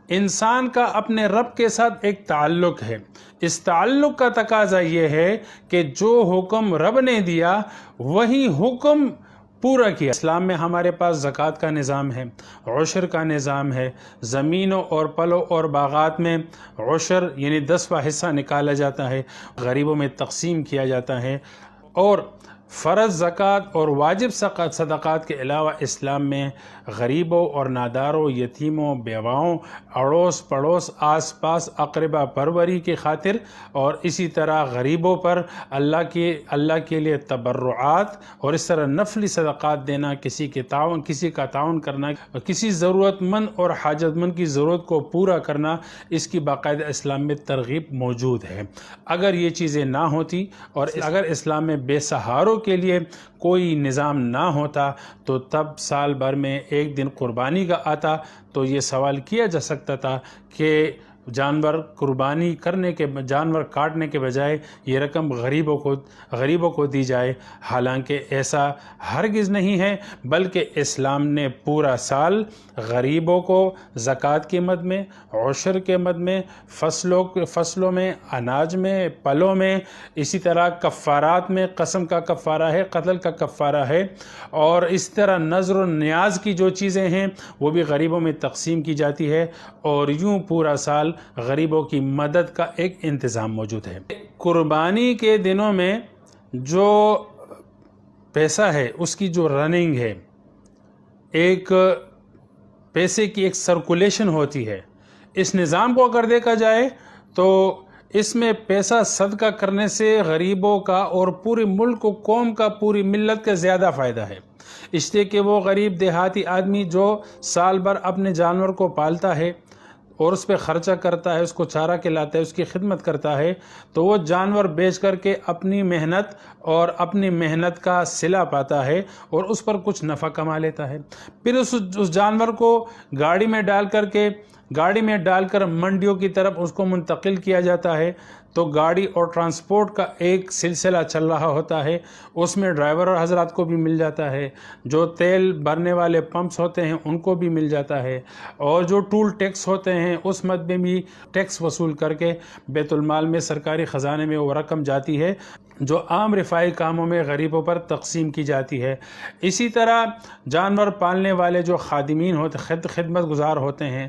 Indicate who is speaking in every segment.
Speaker 1: انسان کا اپنے رب کے ساتھ ایک تعلق ہے. اس تعلق کا تقاضا یہ ہے کہ جو حکم رب نے دیا وہی حکم پورا کیا. اسلام میں ہمارے پاس زکوٰۃ کا نظام ہے، عشر کا نظام ہے. زمینوں اور پلوں اور باغات میں عشر یعنی 10واں حصہ نکالا جاتا ہے، غریبوں میں تقسیم کیا جاتا ہے. اور فرض زکوٰۃ اور واجب صدقات کے علاوہ اسلام میں غریبوں اور ناداروں، یتیموں، بیواؤں، اڑوس پڑوس، آس پاس اقربا پروری کی خاطر اور اسی طرح غریبوں پر اللہ کے لیے تبرعات اور اس طرح نفلی صدقات دینا، کسی کا تعاون کرنا، کسی ضرورت مند اور حاجت مند کی ضرورت کو پورا کرنا، اس کی باقاعدہ اسلام میں ترغیب موجود ہے. اگر یہ چیزیں نہ ہوتی اور اگر اسلام میں بے سہاروں کے لیے کوئی نظام نہ ہوتا تو تب سال بھر میں ایک دن قربانی کا آتا تو یہ سوال کیا جا سکتا تھا کہ جانور کاٹنے کے بجائے یہ رقم غریبوں کو دی جائے. حالانکہ ایسا ہرگز نہیں ہے، بلکہ اسلام نے پورا سال غریبوں کو زکوٰۃ کی مد میں، عشر کے مد میں، فصلوں میں، اناج میں، پلوں میں، اسی طرح کفارات میں قسم کا کفارہ ہے، قتل کا کفارہ ہے، اور اس طرح نذر و نیاز کی جو چیزیں ہیں وہ بھی غریبوں میں تقسیم کی جاتی ہے. اور یوں پورا سال غریبوں کی مدد کا ایک انتظام موجود ہے. قربانی کے دنوں میں جو پیسہ ہے اس کی جو رننگ ہے، ایک پیسے کی ایک سرکولیشن ہوتی ہے. اس نظام کو اگر دیکھا جائے تو اس میں پیسہ صدقہ کرنے سے غریبوں کا اور پورے ملک و قوم کا، پوری ملت کا زیادہ فائدہ ہے. اس لیے کہ وہ غریب دیہاتی آدمی جو سال بھر اپنے جانور کو پالتا ہے اور اس پہ خرچہ کرتا ہے، اس کو چارہ کھلاتا ہے، اس کی خدمت کرتا ہے، تو وہ جانور بیچ کر کے اپنی محنت کا صلہ پاتا ہے اور اس پر کچھ نفع کما لیتا ہے. پھر اس جانور کو گاڑی میں ڈال کر منڈیوں کی طرف اس کو منتقل کیا جاتا ہے. تو گاڑی اور ٹرانسپورٹ کا ایک سلسلہ چل رہا ہوتا ہے، اس میں ڈرائیور حضرات کو بھی مل جاتا ہے، جو تیل بھرنے والے پمپس ہوتے ہیں ان کو بھی مل جاتا ہے، اور جو ٹول ٹیکس ہوتے ہیں اس مد میں بھی ٹیکس وصول کر کے بیت المال میں، سرکاری خزانے میں وہ رقم جاتی ہے جو عام رفاہی کاموں میں غریبوں پر تقسیم کی جاتی ہے. اسی طرح جانور پالنے والے جو خادمین ہوتے، خدمت گزار ہوتے ہیں،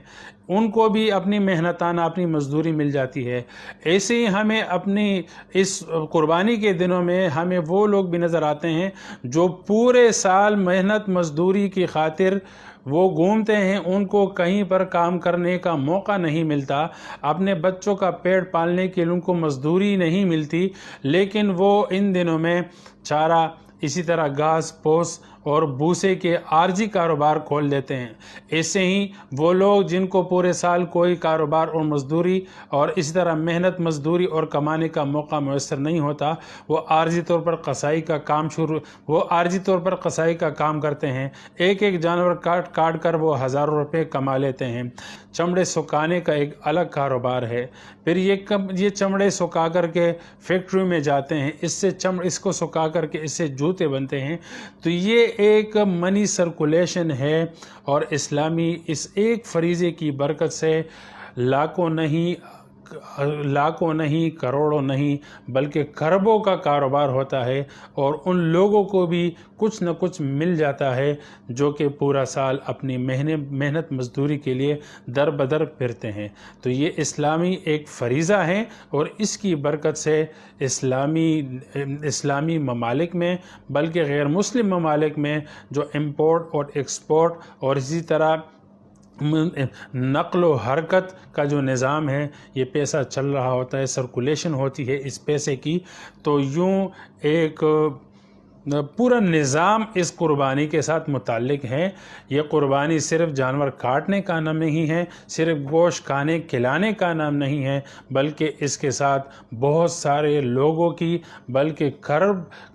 Speaker 1: ان کو بھی اپنی محنتانہ اپنی مزدوری مل جاتی ہے. ایسے ہی ہمیں اپنی اس قربانی کے دنوں میں ہمیں وہ لوگ بھی نظر آتے ہیں جو پورے سال محنت مزدوری کی خاطر وہ گھومتے ہیں، ان کو کہیں پر کام کرنے کا موقع نہیں ملتا، اپنے بچوں کا پیٹ پالنے کے لیے ان کو مزدوری نہیں ملتی، لیکن وہ ان دنوں میں چارہ، اسی طرح گھاس پھوس اور بھوسے کے عارضی کاروبار کھول دیتے ہیں. ایسے ہی وہ لوگ جن کو پورے سال کوئی کاروبار اور مزدوری اور اسی طرح محنت مزدوری اور کمانے کا موقع میسر نہیں ہوتا، وہ عارضی طور پر قصائی کا کام کرتے ہیں. ایک جانور کاٹ کر وہ ہزاروں روپے کما لیتے ہیں. چمڑے سکھانے کا ایک الگ کاروبار ہے. پھر یہ چمڑے سکھا کر کے فیکٹری میں جاتے ہیں، اس کو سکھا کر کے اس سے جوتے بنتے ہیں. تو یہ ایک منی سرکولیشن ہے، اور اسلامی اس ایک فریضے کی برکت سے لاکھوں نہیں، کروڑوں نہیں، بلکہ کھربوں کا کاروبار ہوتا ہے، اور ان لوگوں کو بھی کچھ نہ کچھ مل جاتا ہے جو کہ پورا سال اپنی محنت مزدوری کے لیے در بدر پھرتے ہیں. تو یہ اسلامی ایک فریضہ ہے، اور اس کی برکت سے اسلامی ممالک میں، بلکہ غیر مسلم ممالک میں جو امپورٹ اور ایکسپورٹ اور اسی طرح نقل و حرکت کا جو نظام ہے، یہ پیسہ چل رہا ہوتا ہے، سرکولیشن ہوتی ہے اس پیسے کی. تو یوں ایک پورا نظام اس قربانی کے ساتھ متعلق ہے. یہ قربانی صرف جانور کاٹنے کا نام نہیں ہے، صرف گوشت کھلانے کا نام نہیں ہے، بلکہ اس کے ساتھ بہت سارے لوگوں کی، بلکہ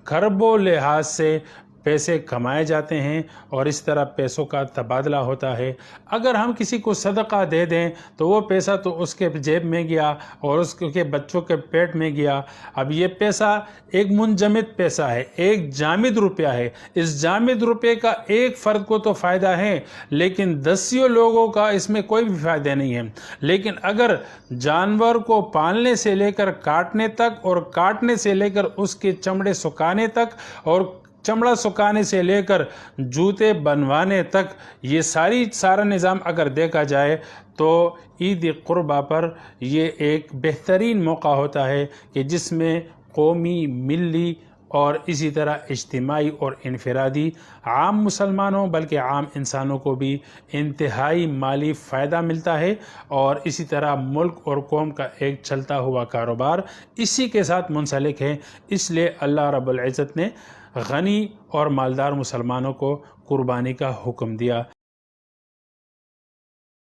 Speaker 1: کھربوں لحاظ سے پیسے کمائے جاتے ہیں اور اس طرح پیسوں کا تبادلہ ہوتا ہے۔ اگر ہم کسی کو صدقہ دے دیں تو وہ پیسہ تو اس کے جیب میں گیا اور اس کے بچوں کے پیٹ میں گیا۔ اب یہ پیسہ ایک منجمد پیسہ ہے، ایک جامد روپیہ ہے۔ اس جامد روپے کا ایک فرد کو تو فائدہ ہے لیکن دسیوں لوگوں کا اس میں کوئی بھی فائدہ نہیں ہے۔ لیکن اگر جانور کو پالنے سے لے کر کاٹنے تک اور کاٹنے سے لے کر اس کے چمڑے سکھانے تک اور چمڑا سکھانے سے لے کر جوتے بنوانے تک یہ سارا نظام اگر دیکھا جائے تو عید قربہ پر یہ ایک بہترین موقع ہوتا ہے کہ جس میں قومی، ملی اور اسی طرح اجتماعی اور انفرادی عام مسلمانوں بلکہ عام انسانوں کو بھی انتہائی مالی فائدہ ملتا ہے، اور اسی طرح ملک اور قوم کا ایک چلتا ہوا کاروبار اسی کے ساتھ منسلک ہے۔ اس لیے اللہ رب العزت نے غنی اور مالدار مسلمانوں کو قربانی کا حکم دیا۔